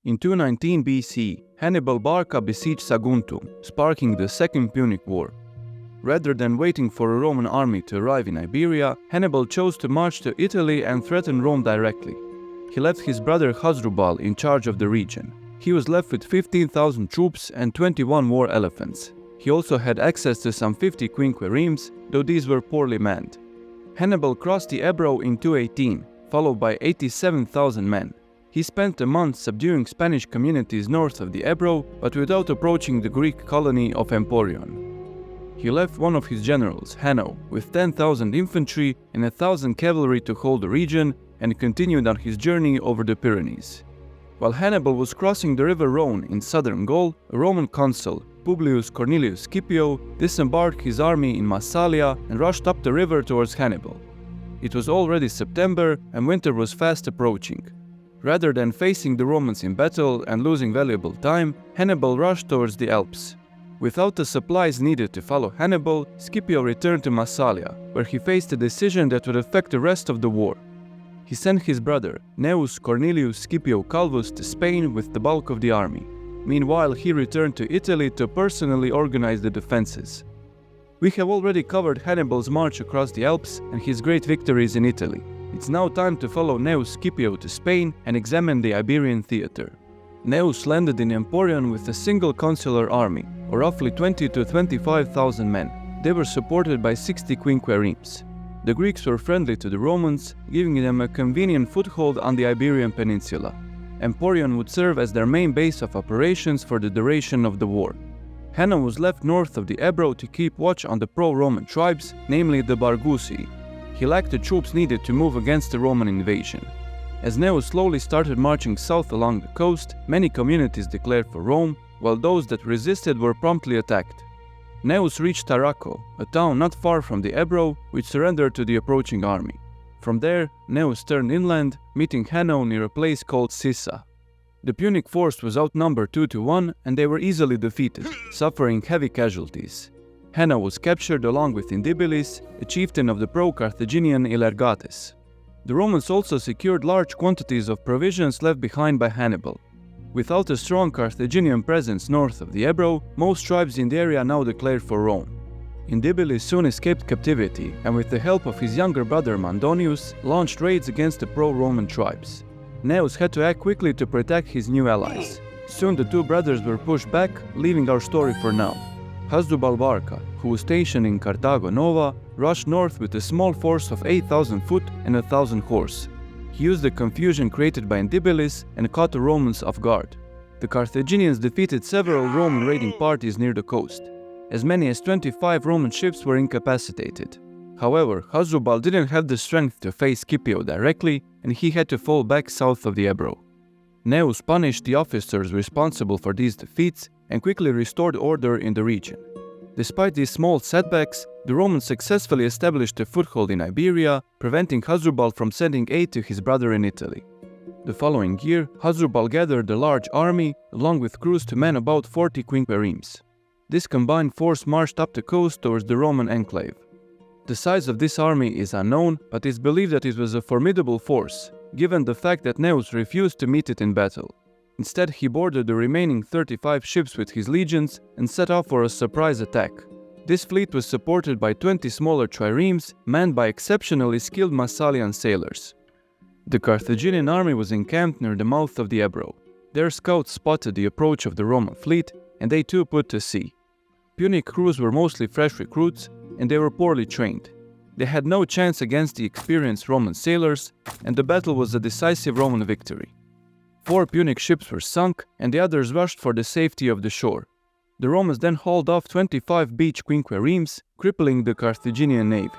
In 219 BC, Hannibal Barca besieged Saguntum, sparking the Second Punic War. Rather than waiting for a Roman army to arrive in Iberia, Hannibal chose to march to Italy and threaten Rome directly. He left his brother Hasdrubal in charge of the region. He was left with 15,000 troops and 21 war elephants. He also had access to some 50 quinqueremes, though these were poorly manned. Hannibal crossed the Ebro in 218, followed by 87,000 men. He spent a month subduing Spanish communities north of the Ebro, but without approaching the Greek colony of Emporion. He left one of his generals, Hanno, with 10,000 infantry and 1,000 cavalry to hold the region, and continued on his journey over the Pyrenees. While Hannibal was crossing the river Rhone in southern Gaul, a Roman consul, Publius Cornelius Scipio, disembarked his army in Massalia and rushed up the river towards Hannibal. It was already September and winter was fast approaching. Rather than facing the Romans in battle and losing valuable time, Hannibal rushed towards the Alps. Without the supplies needed to follow Hannibal, Scipio returned to Massalia, where he faced a decision that would affect the rest of the war. He sent his brother, Gnaeus Cornelius Scipio Calvus, to Spain with the bulk of the army. Meanwhile, he returned to Italy to personally organize the defenses. We have already covered Hannibal's march across the Alps and his great victories in Italy. It's now time to follow Gnaeus Scipio to Spain and examine the Iberian theater. Gnaeus landed in Emporion with a single consular army, or roughly 20 to 25,000 men. They were supported by 60 quinqueremes. The Greeks were friendly to the Romans, giving them a convenient foothold on the Iberian Peninsula. Emporion would serve as their main base of operations for the duration of the war. Hanno was left north of the Ebro to keep watch on the pro-Roman tribes, namely the Bargusii. He lacked the troops needed to move against the Roman invasion. As Gnaeus slowly started marching south along the coast, many communities declared for Rome, while those that resisted were promptly attacked. Gnaeus reached Tarraco, a town not far from the Ebro, which surrendered to the approaching army. From there, Gnaeus turned inland, meeting Hanno near a place called Sissa. The Punic force was outnumbered 2 to 1, and they were easily defeated, suffering heavy casualties. Hanno was captured along with Indibilis, a chieftain of the pro-Carthaginian Ilergates. The Romans also secured large quantities of provisions left behind by Hannibal. Without a strong Carthaginian presence north of the Ebro, most tribes in the area now declared for Rome. Indibilis soon escaped captivity, and with the help of his younger brother Mandonius, launched raids against the pro-Roman tribes. Gnaeus had to act quickly to protect his new allies. Soon the two brothers were pushed back, leaving our story for now. Hasdrubal Barca, who was stationed in Carthago Nova, rushed north with a small force of 8,000 foot and 1,000 horse. He used the confusion created by Indibilis and caught the Romans off guard. The Carthaginians defeated several Roman raiding parties near the coast. As many as 25 Roman ships were incapacitated. However, Hasdrubal didn't have the strength to face Scipio directly, and he had to fall back south of the Ebro. Gnaeus punished the officers responsible for these defeats and quickly restored order in the region. Despite these small setbacks, the Romans successfully established a foothold in Iberia, preventing Hasdrubal from sending aid to his brother in Italy. The following year, Hasdrubal gathered a large army, along with crews to man about 40 quinqueremes. This combined force marched up the coast towards the Roman enclave. The size of this army is unknown, but it's believed that it was a formidable force, given the fact that Gnaeus refused to meet it in battle. Instead, he boarded the remaining 35 ships with his legions and set off for a surprise attack. This fleet was supported by 20 smaller triremes, manned by exceptionally skilled Massalian sailors. The Carthaginian army was encamped near the mouth of the Ebro. Their scouts spotted the approach of the Roman fleet, and they too put to sea. Punic crews were mostly fresh recruits, and they were poorly trained. They had no chance against the experienced Roman sailors, and the battle was a decisive Roman victory. 4 Punic ships were sunk, and the others rushed for the safety of the shore. The Romans then hauled off 25 beach quinqueremes, crippling the Carthaginian navy.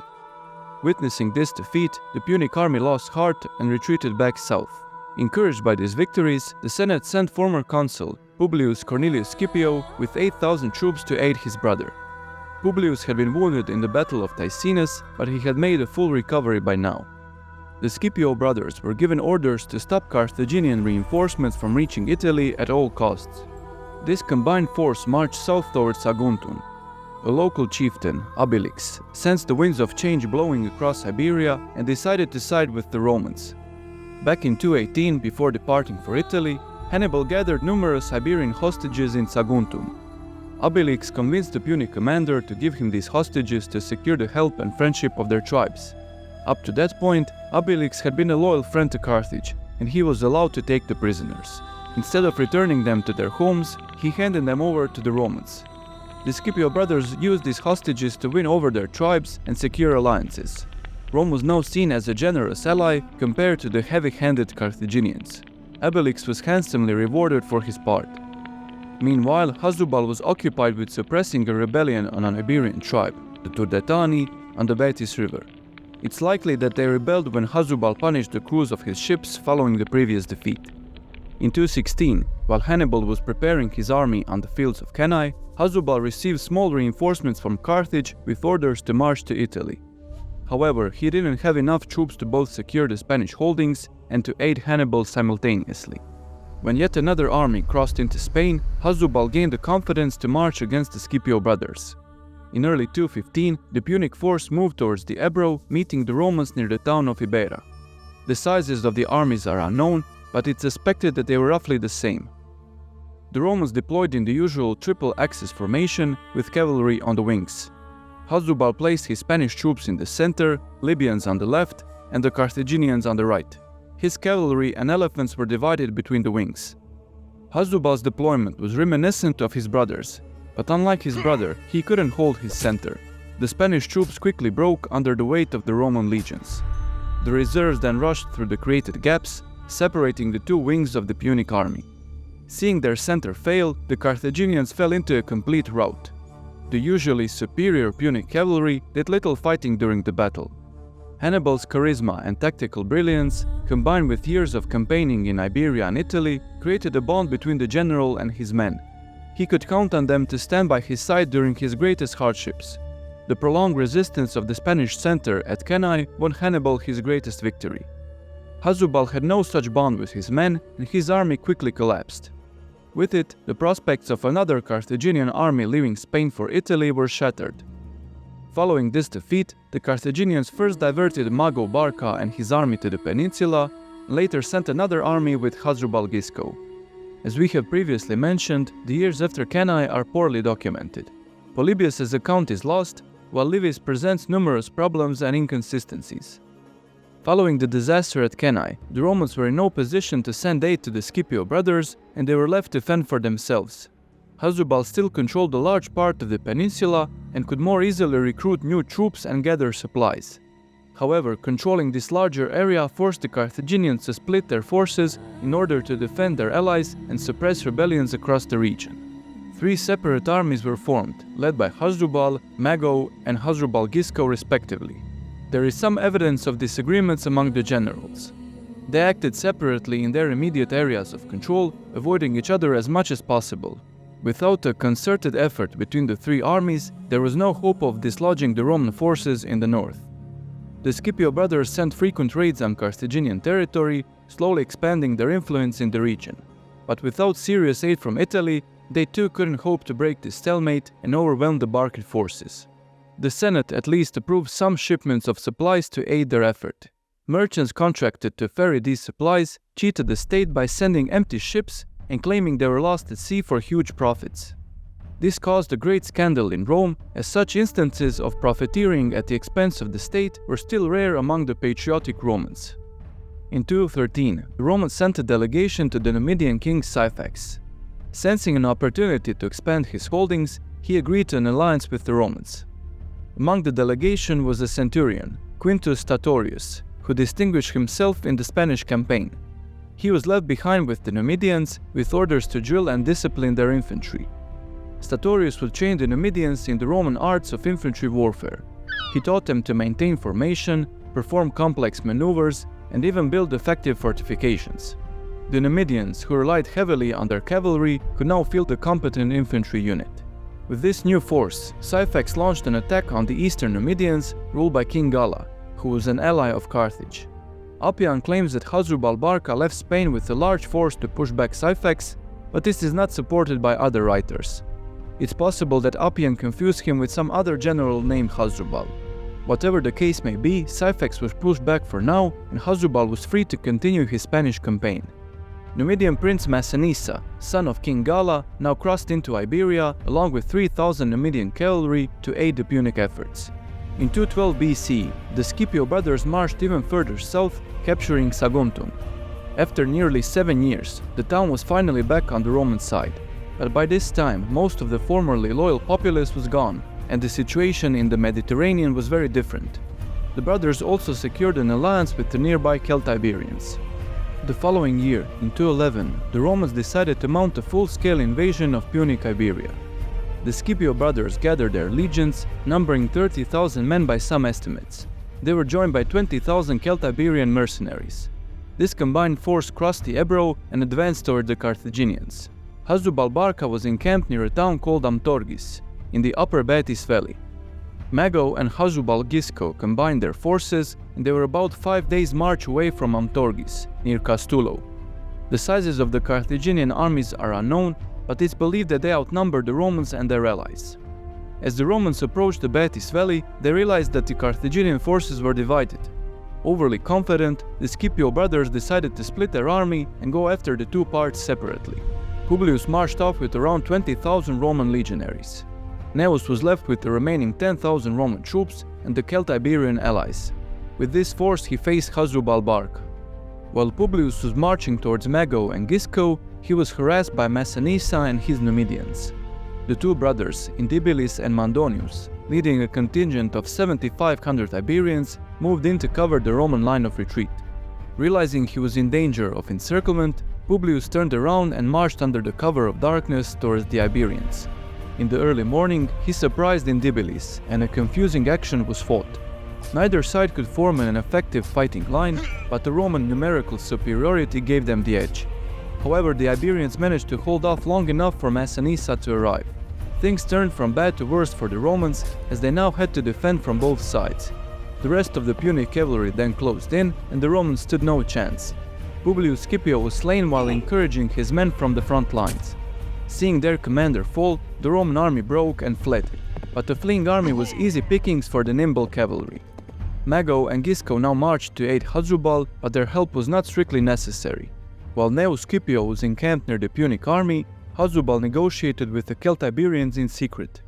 Witnessing this defeat, the Punic army lost heart and retreated back south. Encouraged by these victories, the Senate sent former consul Publius Cornelius Scipio with 8,000 troops to aid his brother. Publius had been wounded in the Battle of Ticinus, but he had made a full recovery by now. The Scipio brothers were given orders to stop Carthaginian reinforcements from reaching Italy at all costs. This combined force marched south towards Saguntum. A local chieftain, Abilix, sensed the winds of change blowing across Iberia and decided to side with the Romans. Back in 218, before departing for Italy, Hannibal gathered numerous Iberian hostages in Saguntum. Obelix convinced the Punic commander to give him these hostages to secure the help and friendship of their tribes. Up to that point, Obelix had been a loyal friend to Carthage, and he was allowed to take the prisoners. Instead of returning them to their homes, he handed them over to the Romans. The Scipio brothers used these hostages to win over their tribes and secure alliances. Rome was now seen as a generous ally compared to the heavy-handed Carthaginians. Obelix was handsomely rewarded for his part. Meanwhile, Hasdrubal was occupied with suppressing a rebellion on an Iberian tribe, the Turdetani, on the Baetis River. It's likely that they rebelled when Hasdrubal punished the crews of his ships following the previous defeat. In 216, while Hannibal was preparing his army on the fields of Cannae, Hasdrubal received small reinforcements from Carthage with orders to march to Italy. However, he didn't have enough troops to both secure the Spanish holdings and to aid Hannibal simultaneously. When yet another army crossed into Spain, Hasdrubal gained the confidence to march against the Scipio brothers. In early 215, the Punic force moved towards the Ebro, meeting the Romans near the town of Iberia. The sizes of the armies are unknown, but it's suspected that they were roughly the same. The Romans deployed in the usual triple-axis formation with cavalry on the wings. Hasdrubal placed his Spanish troops in the center, Libyans on the left, and the Carthaginians on the right. His cavalry and elephants were divided between the wings. Hasdrubal's deployment was reminiscent of his brother's, but unlike his brother, he couldn't hold his center. The Spanish troops quickly broke under the weight of the Roman legions. The reserves then rushed through the created gaps, separating the two wings of the Punic army. Seeing their center fail, the Carthaginians fell into a complete rout. The usually superior Punic cavalry did little fighting during the battle. Hannibal's charisma and tactical brilliance, combined with years of campaigning in Iberia and Italy, created a bond between the general and his men. He could count on them to stand by his side during his greatest hardships. The prolonged resistance of the Spanish center at Cannae won Hannibal his greatest victory. Hasdrubal had no such bond with his men, and his army quickly collapsed. With it, the prospects of another Carthaginian army leaving Spain for Italy were shattered. Following this defeat, the Carthaginians first diverted Mago Barca and his army to the peninsula, and later sent another army with Hasdrubal Gisco. As we have previously mentioned, the years after Cannae are poorly documented. Polybius' account is lost, while Livy presents numerous problems and inconsistencies. Following the disaster at Cannae, the Romans were in no position to send aid to the Scipio brothers, and they were left to fend for themselves. Hasdrubal still controlled a large part of the peninsula and could more easily recruit new troops and gather supplies. However, controlling this larger area forced the Carthaginians to split their forces in order to defend their allies and suppress rebellions across the region. 3 separate armies were formed, led by Hasdrubal, Mago, and Hasdrubal Gisco respectively. There is some evidence of disagreements among the generals. They acted separately in their immediate areas of control, avoiding each other as much as possible. Without a concerted effort between the 3 armies, there was no hope of dislodging the Roman forces in the north. The Scipio brothers sent frequent raids on Carthaginian territory, slowly expanding their influence in the region. But without serious aid from Italy, they too couldn't hope to break this stalemate and overwhelm the Barcan forces. The Senate at least approved some shipments of supplies to aid their effort. Merchants contracted to ferry these supplies cheated the state by sending empty ships and claiming they were lost at sea for huge profits. This caused a great scandal in Rome, as such instances of profiteering at the expense of the state were still rare among the patriotic Romans. In 213, the Romans sent a delegation to the Numidian king Syphax. Sensing an opportunity to expand his holdings, he agreed to an alliance with the Romans. Among the delegation was a centurion, Quintus Statorius, who distinguished himself in the Spanish campaign. He was left behind with the Numidians, with orders to drill and discipline their infantry. Statorius would train the Numidians in the Roman arts of infantry warfare. He taught them to maintain formation, perform complex maneuvers, and even build effective fortifications. The Numidians, who relied heavily on their cavalry, could now field a competent infantry unit. With this new force, Syphax launched an attack on the eastern Numidians, ruled by King Galla, who was an ally of Carthage. Appian claims that Hasdrubal Barca left Spain with a large force to push back Syphax, but this is not supported by other writers. It's possible that Appian confused him with some other general named Hasdrubal. Whatever the case may be, Syphax was pushed back for now, and Hasdrubal was free to continue his Spanish campaign. Numidian prince Massinissa, son of King Gala, now crossed into Iberia along with 3,000 Numidian cavalry to aid the Punic efforts. In 212 BC, the Scipio brothers marched even further south, capturing Saguntum. After nearly 7 years, the town was finally back on the Roman side. But by this time, most of the formerly loyal populace was gone, and the situation in the Mediterranean was very different. The brothers also secured an alliance with the nearby Celtiberians. The following year, in 211, the Romans decided to mount a full-scale invasion of Punic Iberia. The Scipio brothers gathered their legions, numbering 30,000 men by some estimates. They were joined by 20,000 Celtiberian mercenaries. This combined force crossed the Ebro and advanced toward the Carthaginians. Hasdrubal Barca was encamped near a town called Amtorgis, in the upper Baetis valley. Mago and Hasdrubal Gisco combined their forces, and they were about 5 days' march away from Amtorgis, near Castulo. The sizes of the Carthaginian armies are unknown, but it's believed that they outnumbered the Romans and their allies. As the Romans approached the Baetis valley, they realized that the Carthaginian forces were divided. Overly confident, the Scipio brothers decided to split their army and go after the two parts separately. Publius marched off with around 20,000 Roman legionaries. Gnaeus was left with the remaining 10,000 Roman troops and the Celtiberian allies. With this force he faced Hasdrubal Barca. While Publius was marching towards Mago and Gisco, he was harassed by Massinissa and his Numidians. The two brothers, Indibilis and Mandonius, leading a contingent of 7,500 Iberians, moved in to cover the Roman line of retreat. Realizing he was in danger of encirclement, Publius turned around and marched under the cover of darkness towards the Iberians. In the early morning, he surprised Indibilis, and a confusing action was fought. Neither side could form an effective fighting line, but the Roman numerical superiority gave them the edge. However, the Iberians managed to hold off long enough for Massinissa to arrive. Things turned from bad to worse for the Romans, as they now had to defend from both sides. The rest of the Punic cavalry then closed in, and the Romans stood no chance. Publius Scipio was slain while encouraging his men from the front lines. Seeing their commander fall, the Roman army broke and fled, but the fleeing army was easy pickings for the nimble cavalry. Mago and Gisco now marched to aid Hasdrubal, but their help was not strictly necessary. While Ganeus Scipio was encamped near the Punic army, Hasdrubal negotiated with the Celtiberians in secret.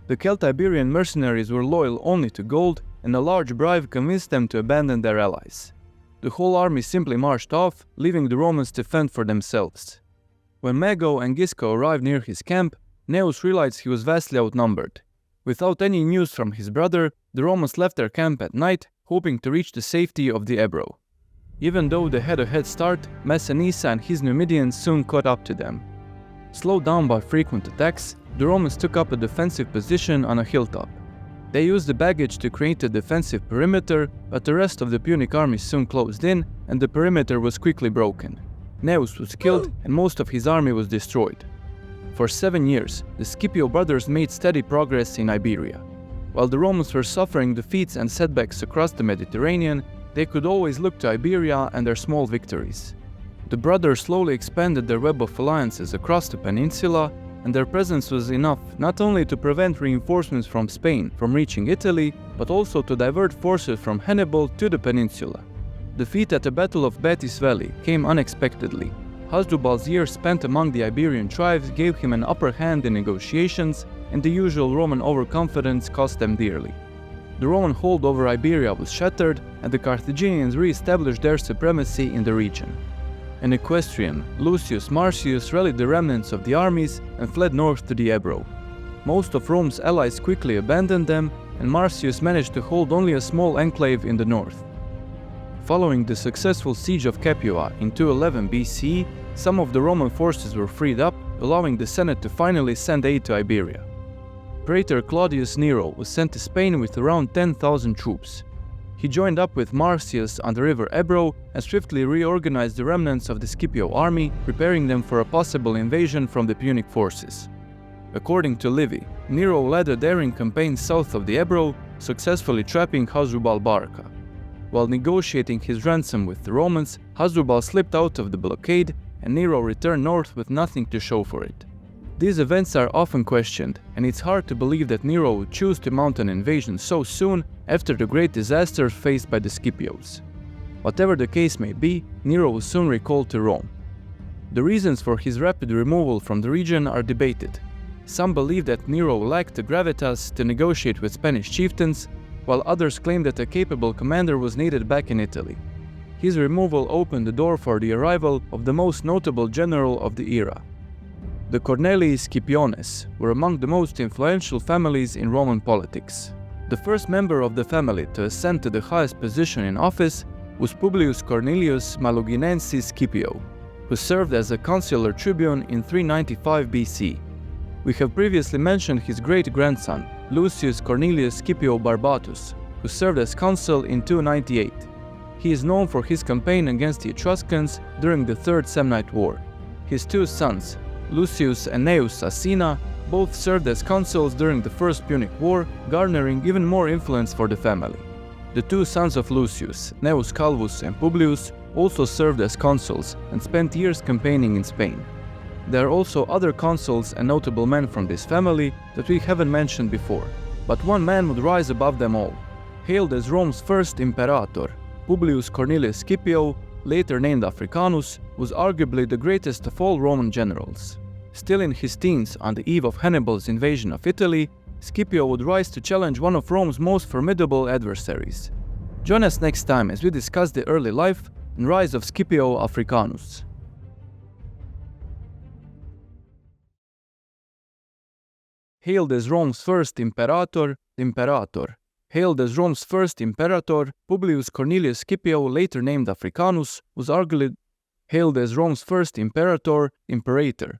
The Celtiberian mercenaries were loyal only to gold, and a large bribe convinced them to abandon their allies. The whole army simply marched off, leaving the Romans to fend for themselves. When Mago and Gisco arrived near his camp, Gnaeus realized he was vastly outnumbered. Without any news from his brother, the Romans left their camp at night, hoping to reach the safety of the Ebro. Even though they had a head start, Massinissa and his Numidians soon caught up to them. Slowed down by frequent attacks, the Romans took up a defensive position on a hilltop. They used the baggage to create a defensive perimeter, but the rest of the Punic army soon closed in, and the perimeter was quickly broken. Gnaeus was killed, and most of his army was destroyed. For 7 years, the Scipio brothers made steady progress in Iberia. While the Romans were suffering defeats and setbacks across the Mediterranean, they could always look to Iberia and their small victories. The brothers slowly expanded their web of alliances across the peninsula, and their presence was enough not only to prevent reinforcements from Spain from reaching Italy, but also to divert forces from Hannibal to the peninsula. Defeat at the Battle of Baetis Valley came unexpectedly. Hasdrubal's years spent among the Iberian tribes gave him an upper hand in negotiations, and the usual Roman overconfidence cost them dearly. The Roman hold over Iberia was shattered, and the Carthaginians re-established their supremacy in the region. An equestrian, Lucius Marcius, rallied the remnants of the armies and fled north to the Ebro. Most of Rome's allies quickly abandoned them, and Marcius managed to hold only a small enclave in the north. Following the successful siege of Capua in 211 BC, some of the Roman forces were freed up, allowing the Senate to finally send aid to Iberia. Praetor Claudius Nero was sent to Spain with around 10,000 troops. He joined up with Marcius on the river Ebro and swiftly reorganized the remnants of the Scipio army, preparing them for a possible invasion from the Punic forces. According to Livy, Nero led a daring campaign south of the Ebro, successfully trapping Hasdrubal Barca. While negotiating his ransom with the Romans, Hasdrubal slipped out of the blockade, and Nero returned north with nothing to show for it. These events are often questioned, and it's hard to believe that Nero would choose to mount an invasion so soon after the great disasters faced by the Scipios. Whatever the case may be, Nero was soon recalled to Rome. The reasons for his rapid removal from the region are debated. Some believe that Nero lacked the gravitas to negotiate with Spanish chieftains, while others claim that a capable commander was needed back in Italy. His removal opened the door for the arrival of the most notable general of the era. The Cornelii Scipiones were among the most influential families in Roman politics. The first member of the family to ascend to the highest position in office was Publius Cornelius Maluginensis Scipio, who served as a consular tribune in 395 BC. We have previously mentioned his great-grandson, Lucius Cornelius Scipio Barbatus, who served as consul in 298. He is known for his campaign against the Etruscans during the Third Samnite War. His two sons, Lucius and Gnaeus Asina, both served as consuls during the First Punic War, garnering even more influence for the family. The two sons of Lucius, Gnaeus Calvus and Publius, also served as consuls and spent years campaigning in Spain. There are also other consuls and notable men from this family that we haven't mentioned before, but one man would rise above them all. Hailed as Rome's first imperator, Publius Cornelius Scipio, later named Africanus, was arguably the greatest of all Roman generals. Still in his teens, on the eve of Hannibal's invasion of Italy, Scipio would rise to challenge one of Rome's most formidable adversaries. Join us next time as we discuss the early life and rise of Scipio Africanus. Hailed as Rome's first imperator, Hailed as Rome's first imperator, Publius Cornelius Scipio, later named Africanus, was arguably hailed as Rome's first imperator, imperator.